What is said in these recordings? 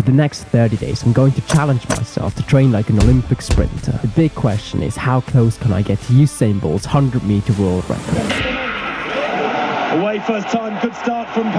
the next 30 days, I'm going to challenge myself to train like an Olympic sprinter. The big question is, how close can I get to Usain Bolt's 100-meter world record? Away first time, good start from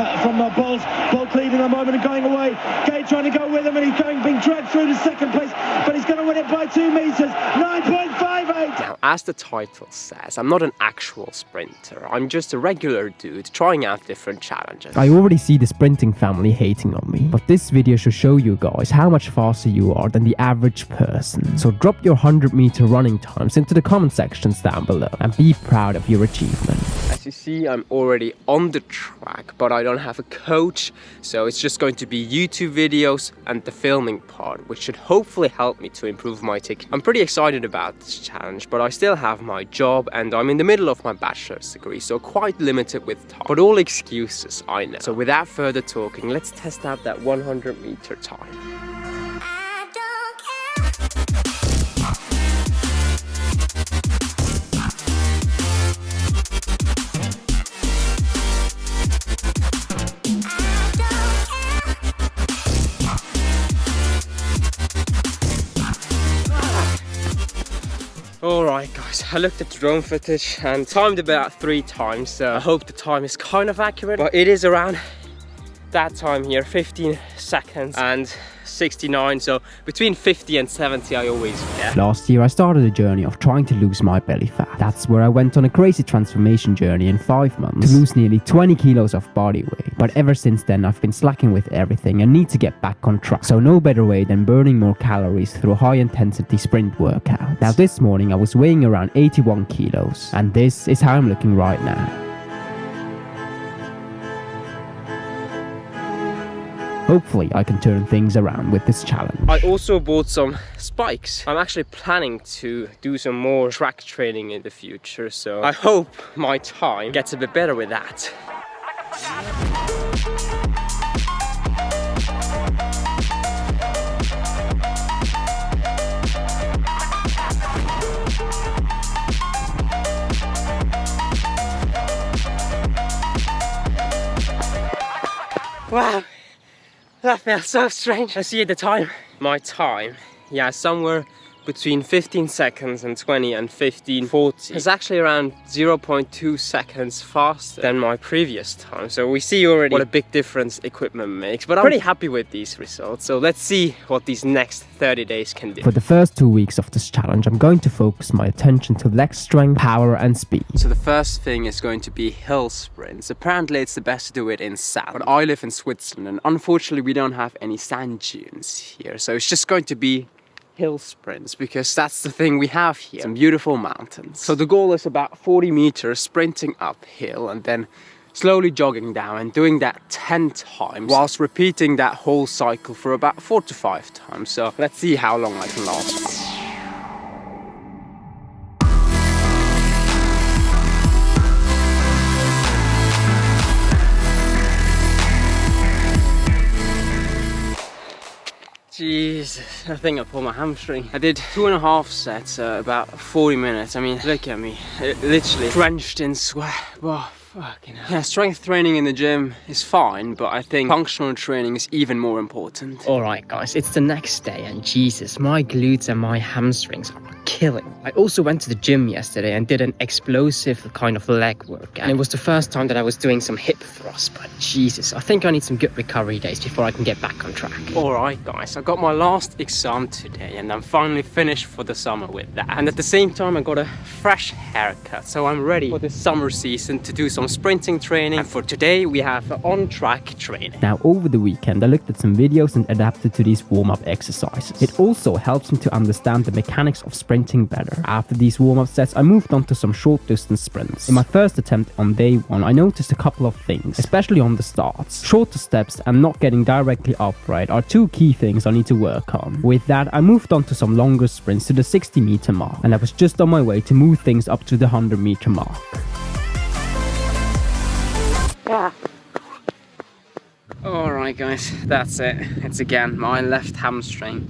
Bolt. Bolt leading a moment and going away. Gay trying to go with him, and he's being dragged through to second place, but he's going to win it by 2 meters, 9.58. Now, as the title says, I'm not an actual sprinter. I'm just a regular dude trying out different challenges. I already see the sprinting family hating on me, but this video should show you guys how much faster you are than the average person. So drop your 100-meter running times into the comment sections down below and be proud of your achievement. As you see, I'm already on the track, but I don't have a coach, so it's just going to be YouTube videos and the filming part, which should hopefully help me to improve my technique. I'm pretty excited about this challenge, but I still have my job and I'm in the middle of my bachelor's degree, so quite limited with time. But all excuses, I know. So without further talking, let's test out that 100-meter time. Alright guys, I looked at the drone footage and timed about 3 times, so I hope the time is kind of accurate, but it is around that time here, 15 seconds and 69, so between 50 and 70 I always get. Last year I started a journey of trying to lose my belly fat. That's where I went on a crazy transformation journey in 5 months to lose nearly 20 kilos of body weight. But ever since then I've been slacking with everything and need to get back on track. So no better way than burning more calories through a high intensity sprint workout. Now this morning I was weighing around 81 kilos and this is how I'm looking right now. Hopefully I can turn things around with this challenge. I also bought some spikes. I'm actually planning to do some more track training in the future, so I hope my time gets a bit better with that. Wow! That felt so strange. I see the time. My time, yeah, somewhere between 15 seconds and 20 and 15:40. It's actually around 0.2 seconds faster than my previous time. So we see already what a big difference equipment makes. But I'm pretty happy with these results. So let's see what these next 30 days can do. For the first 2 weeks of this challenge, I'm going to focus my attention to leg strength, power and speed. So the first thing is going to be hill sprints. Apparently it's the best to do it in sand. But I live in Switzerland and unfortunately we don't have any sand dunes here. So it's just going to be hill sprints because that's the thing we have here, some beautiful mountains. So the goal is about 40 meters sprinting uphill and then slowly jogging down and doing that 10 times whilst repeating that whole cycle for about 4 to 5 times. So let's see how long I can last. Jesus, I think I pulled my hamstring. I did 2.5 sets, about 40 minutes. I mean, look at me, literally drenched in sweat. Whoa. Fucking hell. Yeah, strength training in the gym is fine, but I think functional training is even more important. Alright guys, it's the next day and Jesus, my glutes and my hamstrings are killing. I also went to the gym yesterday and did an explosive kind of leg work. And it was the first time that I was doing some hip thrusts, but Jesus, I think I need some good recovery days before I can get back on track. Alright guys, I got my last exam today and I'm finally finished for the summer with that. And at the same time I got a fresh haircut, so I'm ready for the summer season to do some sprinting training, and for today we have on-track training. Now over the weekend I looked at some videos and adapted to these warm-up exercises. It also helps me to understand the mechanics of sprinting better. After these warm-up sets I moved on to some short distance sprints. In my first attempt on day 1 I noticed a couple of things, especially on the starts. Shorter steps and not getting directly upright are 2 key things I need to work on. With that I moved on to some longer sprints to the 60-meter mark, and I was just on my way to move things up to the 100-meter mark. Yeah. Alright guys, that's it. It's again my left hamstring.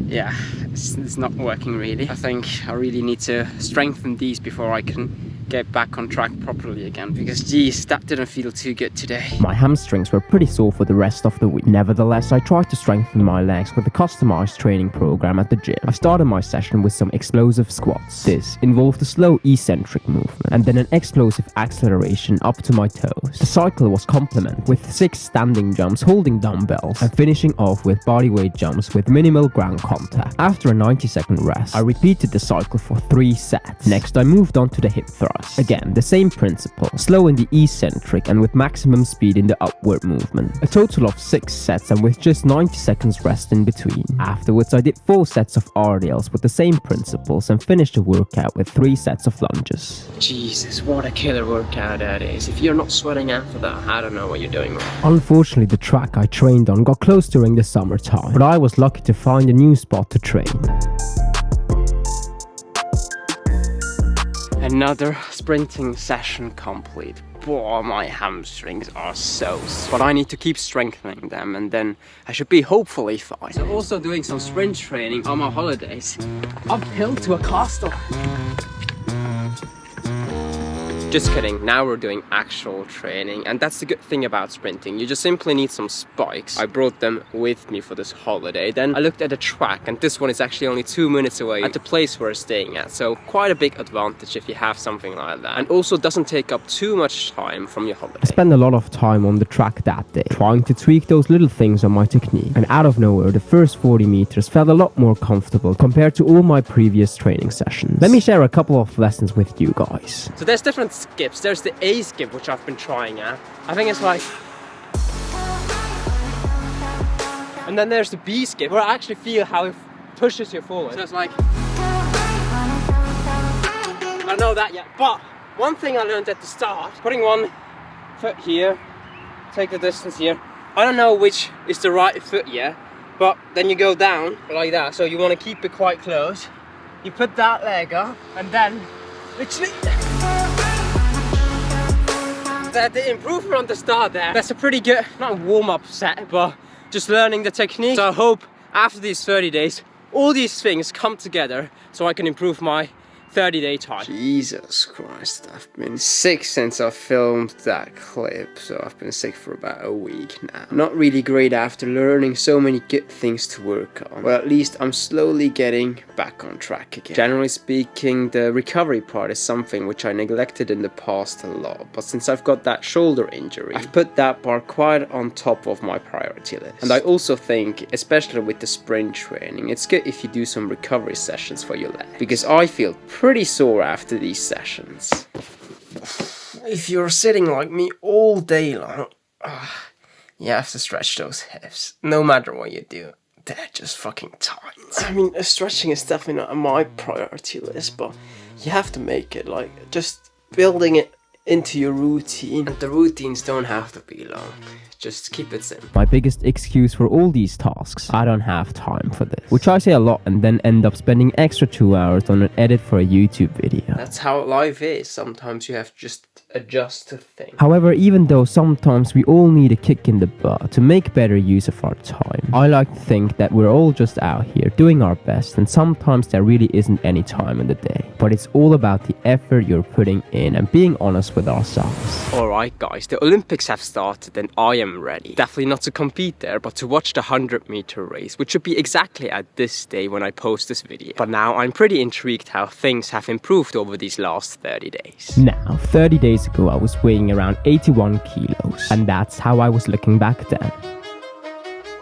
Yeah, it's not working really. I think I really need to strengthen these before I can get back on track properly again, because geez, that didn't feel too good today. My hamstrings were pretty sore for the rest of the week. Nevertheless, I tried to strengthen my legs with a customized training program at the gym. I started my session with some explosive squats. This involved a slow eccentric movement and then an explosive acceleration up to my toes. The cycle was complemented with 6 standing jumps holding dumbbells and finishing off with bodyweight jumps with minimal ground contact. After a 90-second rest, I repeated the cycle for 3 sets. Next, I moved on to the hip thrust. Again, the same principle, slow in the eccentric and with maximum speed in the upward movement. A total of 6 sets and with just 90 seconds rest in between. Afterwards, I did 4 sets of RDLs with the same principles and finished the workout with 3 sets of lunges. Jesus, what a killer workout that is. If you're not sweating after that, I don't know what you're doing wrong. Unfortunately, the track I trained on got closed during the summertime, but I was lucky to find a new spot to train. Another sprinting session complete. Boy, my hamstrings are so sore. But I need to keep strengthening them and then I should be hopefully fine. So also doing some sprint training on my holidays. Uphill to a castle. Just kidding, now we're doing actual training, and that's the good thing about sprinting. You just simply need some spikes. I brought them with me for this holiday. Then I looked at the track, and this one is actually only 2 minutes away at the place we're staying at. So quite a big advantage if you have something like that. And also doesn't take up too much time from your holiday. I spent a lot of time on the track that day, trying to tweak those little things on my technique. And out of nowhere, the first 40 meters felt a lot more comfortable compared to all my previous training sessions. Let me share a couple of lessons with you guys. So there's different skips. There's the A skip, which I've been trying at. I think it's like... And then there's the B skip, where I actually feel how it pushes you forward. So it's like... I don't know that yet, but one thing I learned at the start, putting one foot here, take the distance here. I don't know which is the right foot yet, but then you go down like that, so you want to keep it quite close. You put that leg up, and then literally... The improvement on the start there, that's a pretty good, not warm-up set, but just learning the technique. So I hope after these 30 days, all these things come together so I can improve my 30-day time. Jesus Christ, I've been sick since I filmed that clip, so I've been sick for about a week now. Not really great after learning so many good things to work on. Well, at least I'm slowly getting back on track again. Generally speaking, the recovery part is something which I neglected in the past a lot, but since I've got that shoulder injury, I've put that part quite on top of my priority list. And I also think, especially with the sprint training, it's good if you do some recovery sessions for your leg, because I feel pretty sore after these sessions. If you're sitting like me all day long, you have to stretch those hips. No matter what you do, they're just fucking tight. I mean, stretching is definitely not on my priority list, but you have to make it, like, just building it into your routine. And the routines don't have to be long. Just keep it simple. My biggest excuse for all these tasks, I don't have time for this. Which I say a lot and then end up spending extra 2 hours on an edit for a YouTube video. That's how life is. Sometimes you have to just adjust to things. However, even though sometimes we all need a kick in the butt to make better use of our time, I like to think that we're all just out here doing our best, and sometimes there really isn't any time in the day. But it's all about the effort you're putting in and being honest with ourselves. Alright guys, the Olympics have started and I am ready. Definitely not to compete there, but to watch the 100-meter race, which should be exactly at this day when I post this video. But now I'm pretty intrigued how things have improved over these last 30 days. Now, 30 days ago I was weighing around 81 kilos, and that's how I was looking back then.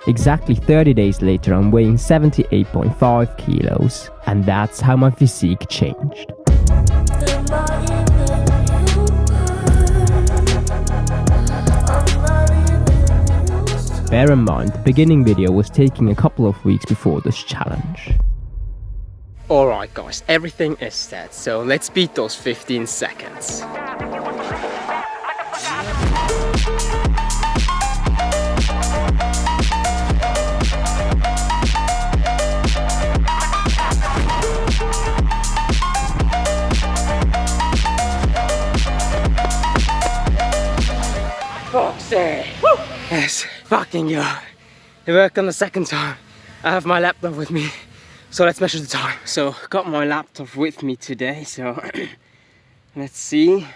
Exactly 30 days later I'm weighing 78.5 kilos, and that's how my physique changed. Bear in mind, the beginning video was taking a couple of weeks before this challenge. Alright guys, everything is set, so let's beat those 15 seconds. Fuck's sake! Woo! Yes, fucking good. It worked on the second time. I have my laptop with me, so let's measure the time. So, got my laptop with me today, so Let's see.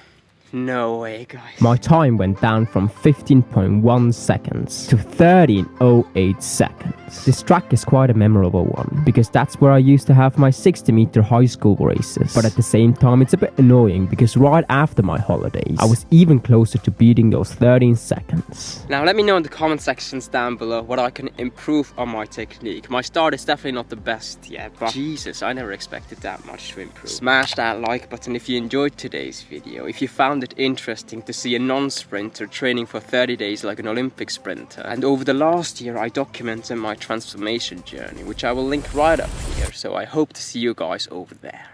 No way, guys. My time went down from 15.1 seconds to 13.08 seconds. This track is quite a memorable one, because that's where I used to have my 60-meter high school races. But at the same time, it's a bit annoying, because right after my holidays, I was even closer to beating those 13 seconds. Now let me know in the comment sections down below what I can improve on my technique. My start is definitely not the best yet, but Jesus, I never expected that much to improve. Smash that like button if you enjoyed today's video. If you found it interesting to see a non-sprinter training for 30 days like an Olympic sprinter. And over the last year I documented my transformation journey, which I will link right up here, so I hope to see you guys over there.